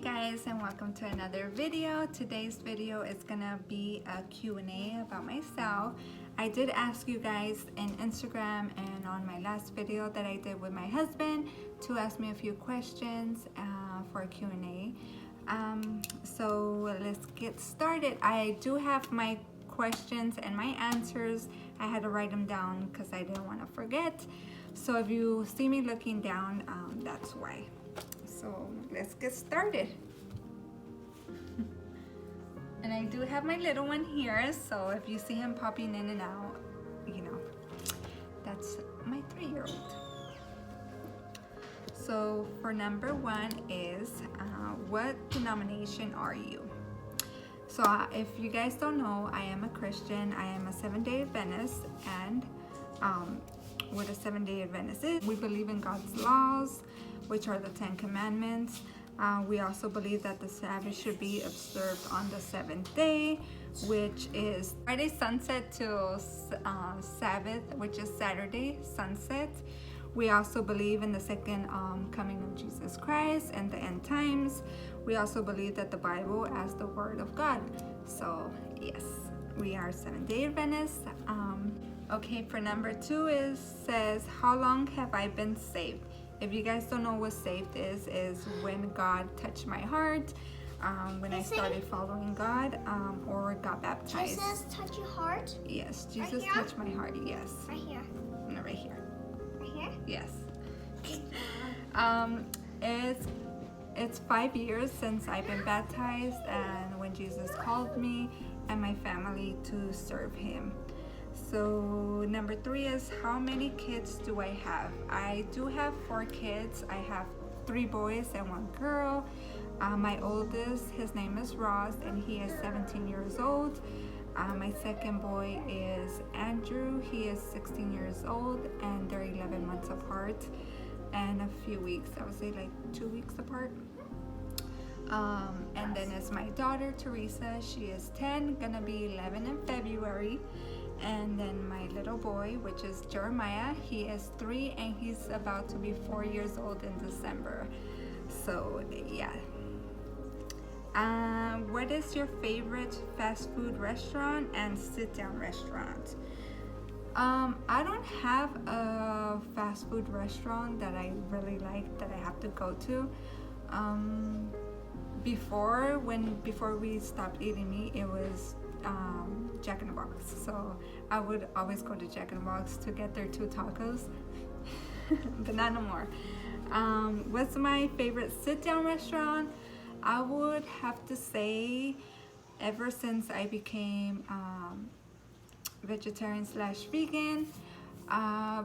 guys, and welcome to another video. Today's video is gonna be a Q&A about myself. I did ask you guys in Instagram and on my last video that I did with my husband to ask me a few questions for a Q&A. So let's get started. I do have my questions and my answers. I had to write them down because I didn't want to forget. So if you see me looking down, that's why. So let's get started. And I do have my little one here, so if you see him popping in and out, you know, that's my 3-year-old. So for number one is, what denomination are you? So if you guys don't know, I am a Christian. I am a Seventh-day Adventist, and what a Seventh-day Adventist is, we believe in God's laws, which are the 10 Commandments. We also believe that the Sabbath should be observed on the 7th day, which is Friday sunset till Sabbath, which is Saturday sunset. We also believe in the second coming of Jesus Christ and the end times. We also believe that the Bible as the Word of God. So yes, we are Seventh-day Adventists. Okay, for number two says, how long have I been saved? If you guys don't know what saved is when God touched my heart, when I started following God, or got baptized. Jesus touched your heart? Yes, Jesus touched my heart, yes. Right here? No, right here. Right here? Yes. It's 5 years since I've been baptized, and when Jesus called me and my family to serve Him. So number three is, how many kids do I have? I do have 4 kids. I have 3 boys and 1 girl. My oldest, his name is Ross, and he is 17 years old. My second boy is Andrew. He is 16 years old, and they're 11 months apart and a few weeks, I would say like 2 weeks apart. And then it's my daughter Teresa. She is 10, gonna be 11 in February. And then my little boy, which is Jeremiah, he is 3 and he's about to be 4 years old in December. So yeah. What is your favorite fast food restaurant and sit-down restaurant? I don't have a fast food restaurant that I really like that I have to go to. Before we stopped eating meat, it was Jack in the Box. So I would always go to Jack in the Box to get their 2 tacos, but not no more. What's my favorite sit-down restaurant? I would have to say, ever since I became vegetarian/vegan, I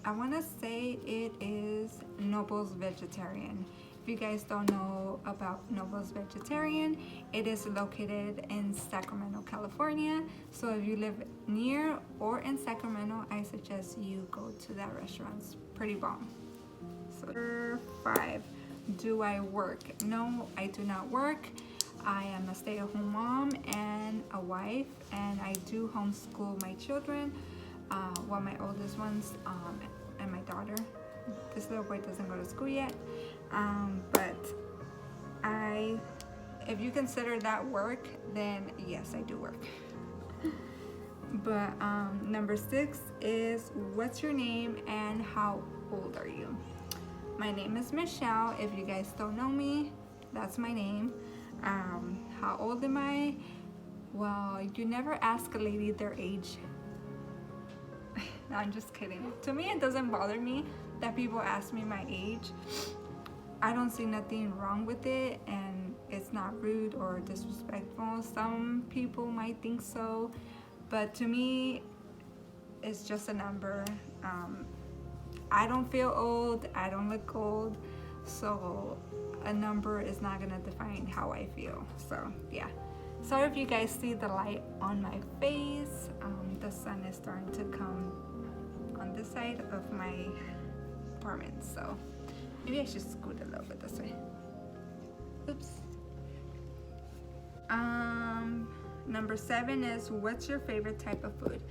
want to say it is Nobles Vegetarian. If you guys don't know about Nobles Vegetarian, it is located in Sacramento, California. So if you live near or in Sacramento, I suggest you go to that restaurant. It's pretty bomb. So number 5, do I work? No, I do not work. I am a stay-at-home mom and a wife, and I do homeschool my children. Well, my oldest ones and my daughter. This little boy doesn't go to school yet. But if you consider that work, then yes, I do work. But number 6 is, what's your name and how old are you? My name is Michelle. If you guys don't know me, that's my name. How old am I? Well, you never ask a lady their age. No, I'm just kidding. To me, it doesn't bother me that people ask me my age. I don't see nothing wrong with it, and it's not rude or disrespectful. Some people might think so, but to me, it's just a number. I don't feel old, I don't look old, so a number is not gonna define how I feel. So yeah, sorry if you guys see the light on my face. The sun is starting to come on this side of my apartment, so maybe I should scoot a little bit this way. Oops. Number 7 is, what's your favorite type of food?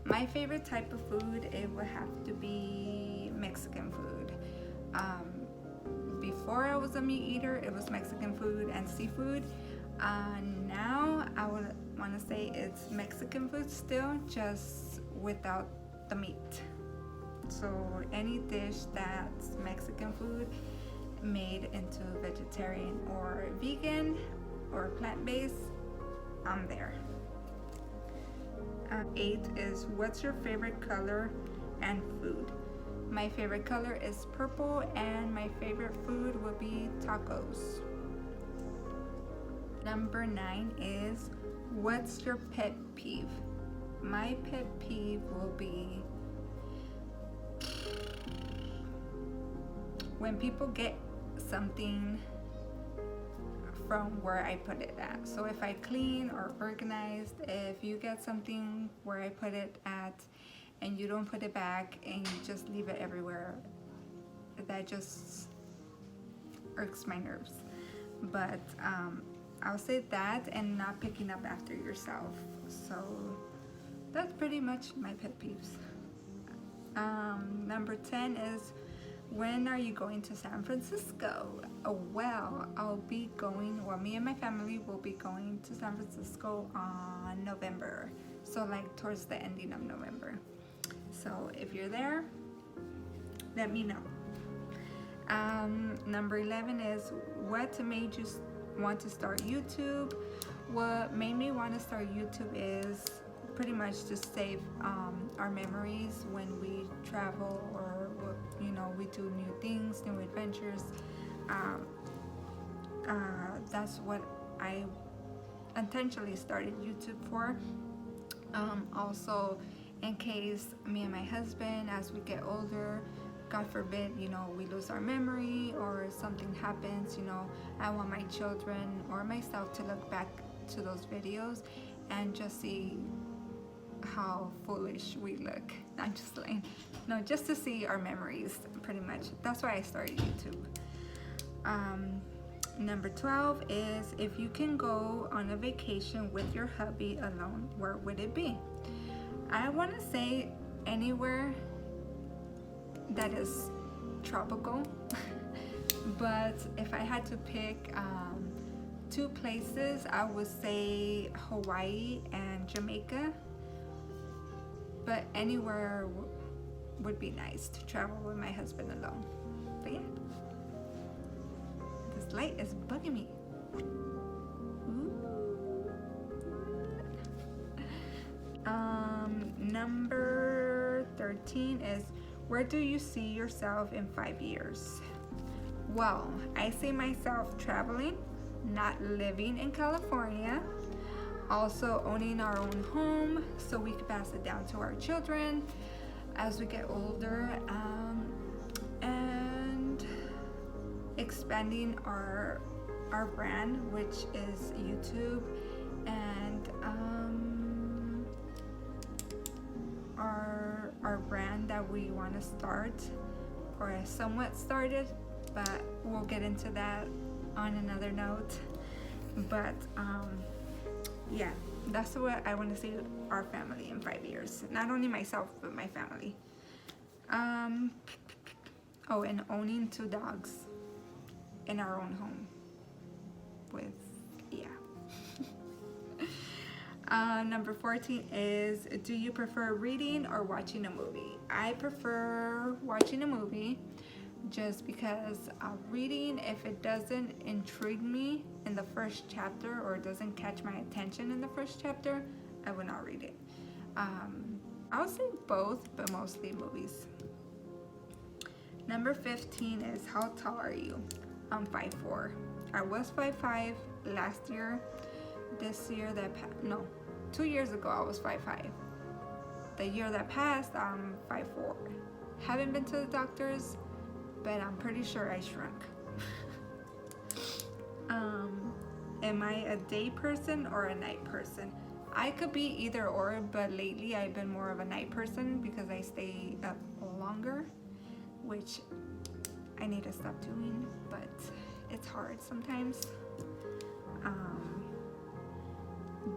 My favorite type of food, it would have to be Mexican food. before I was a meat eater, it was Mexican food and seafood. Now I would want to say it's Mexican food still, just without the meat. So any dish that's Mexican food made into vegetarian or vegan or plant-based, I'm there. 8 is what's your favorite color and food? My favorite color is purple, and my favorite food would be tacos. Number 9 is what's your pet peeve? My pet peeve will be when people get something from where I put it at. So if I clean or organized, if you get something where I put it at and you don't put it back and you just leave it everywhere, that just irks my nerves. But I'll say that, and not picking up after yourself. So that's pretty much my pet peeves. Number 10 is when are you going to San Francisco? Well, I'll be going, well, me and my family will be going to San Francisco on November. So like towards the ending of November. So if you're there, let me know. Number 11 is what made you want to start YouTube? What made me want to start YouTube is pretty much to save our memories when we travel, or we do new things, new adventures. That's what I intentionally started YouTube for. Also, in case me and my husband, as we get older, God forbid, we lose our memory or something happens, I want my children or myself to look back to those videos and just see how foolish we look. I'm just like, no, just to see our memories, pretty much. That's why I started YouTube. Number 12 is if you can go on a vacation with your hubby alone, where would it be? I want to say anywhere that is tropical, but if I had to pick 2 places, I would say Hawaii and Jamaica. But anywhere would be nice to travel with my husband alone. But yeah, this light is bugging me. Number 13 is where do you see yourself in 5 years? Well, I see myself traveling, not living in California, also owning our own home so we can pass it down to our children as we get older, and expanding our brand, which is YouTube, and our brand that we want to start, or somewhat started, but we'll get into that on another note. But yeah, that's what I want to see our family in 5 years. Not only myself, but my family. Oh, and owning 2 dogs in our own home with, yeah. Number 14 is, do you prefer reading or watching a movie? I prefer watching a movie, just because reading, if it doesn't intrigue me in the first chapter or doesn't catch my attention in the first chapter, I will not read it. I would say both, but mostly movies. Number 15 is how tall are you? I'm 5'4". I was 5'5" last year. This year that 2 years ago I was 5'5". The year that passed, I'm 5'4". Haven't been to the doctors, but I'm pretty sure I shrunk. Am I a day person or a night person? I could be either or, but lately I've been more of a night person because I stay up longer, which I need to stop doing, but it's hard sometimes.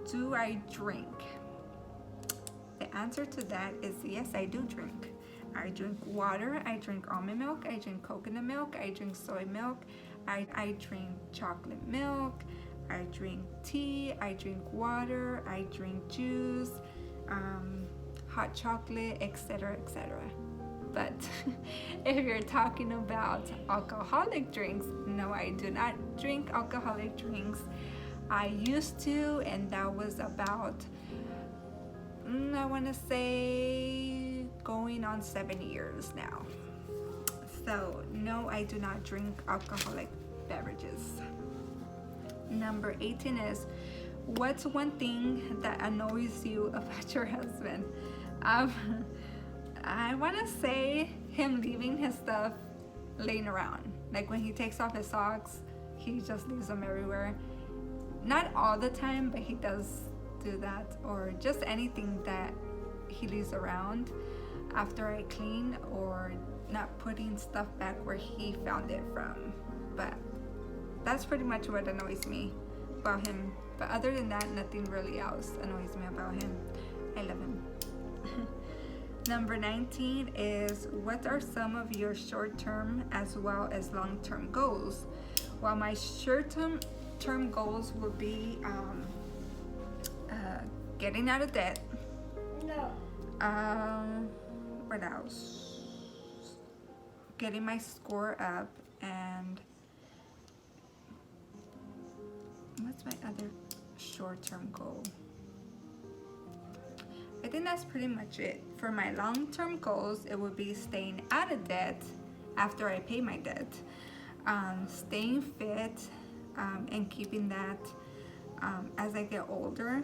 Do I drink? The answer to that is yes, I do drink. I drink water, I drink almond milk, I drink coconut milk, I drink soy milk, I drink chocolate milk, I drink tea, I drink water, I drink juice, hot chocolate, etc., etc. But if you're talking about alcoholic drinks, no, I do not drink alcoholic drinks. I used to, and that was about, I want to say, going on 7 years now. So no, I do not drink alcoholic beverages. Number 18 is, what's one thing that annoys you about your husband? I want to say him leaving his stuff laying around. Like when he takes off his socks, he just leaves them everywhere. Not all the time, but he does do that. Or just anything that he leaves around after I clean, or not putting stuff back where he found it from. But that's pretty much what annoys me about him. But other than that, nothing really else annoys me about him. I love him. Number 19 is, what are some of your short-term as well as long-term goals? Well, my short-term goals would be getting out of debt. No. What else? Getting my score up, and what's my other short-term goal? I think that's pretty much it. For my long-term goals, it would be staying out of debt after I pay my debt, staying fit, and keeping that as I get older,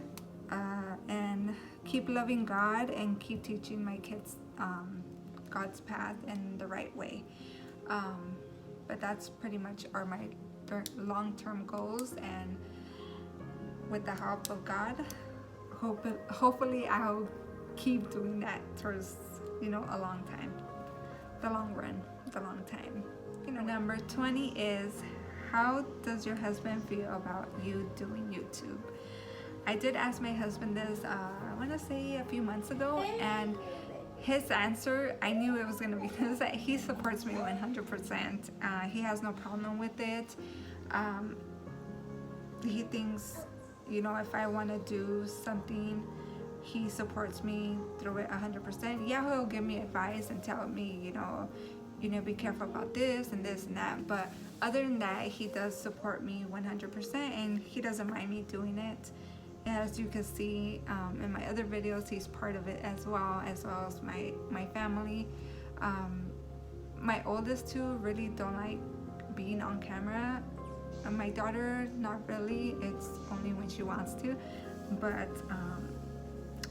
and keep loving God and keep teaching my kids God's path and the right way. But that's pretty much are my long-term goals, and with the help of God, hopefully I'll keep doing that towards, a long time, the long run, the long time. Number 20 is, how does your husband feel about you doing YouTube? I did ask my husband this, I want to say a few months ago, and his answer, I knew it was going to be this, that he supports me 100%. He has no problem with it. He thinks, if I want to do something, he supports me through it 100%. Yeah, he'll give me advice and tell me, be careful about this and this and that. But other than that, he does support me 100%, and he doesn't mind me doing it. As you can see in my other videos, he's part of it as well as my family. My oldest two really don't like being on camera. My daughter, not really. It's only when she wants to. But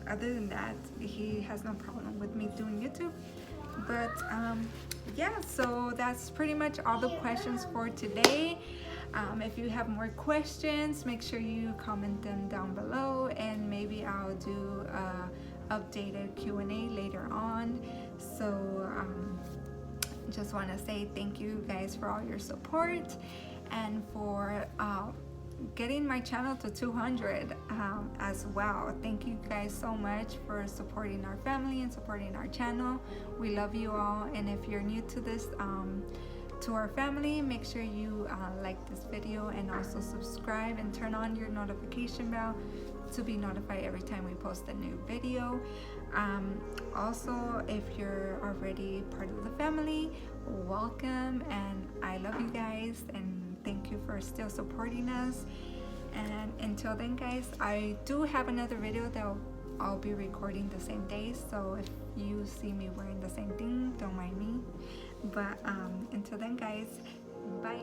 other than that, he has no problem with me doing YouTube. But yeah, so that's pretty much all the questions for today. If you have more questions, make sure you comment them down below, and maybe I'll do updated Q&A later on. So just want to say thank you guys for all your support, and for getting my channel to 200 as well. Thank you guys so much for supporting our family and supporting our channel. We love you all, and if you're new to this to our family, make sure you like this video, and also subscribe and turn on your notification bell to be notified every time we post a new video. Also, if you're already part of the family, welcome, and I love you guys, and thank you for still supporting us. And until then, guys, I do have another video that I'll be recording the same day, so if you see me wearing the same thing, don't mind me. But until then, guys, bye.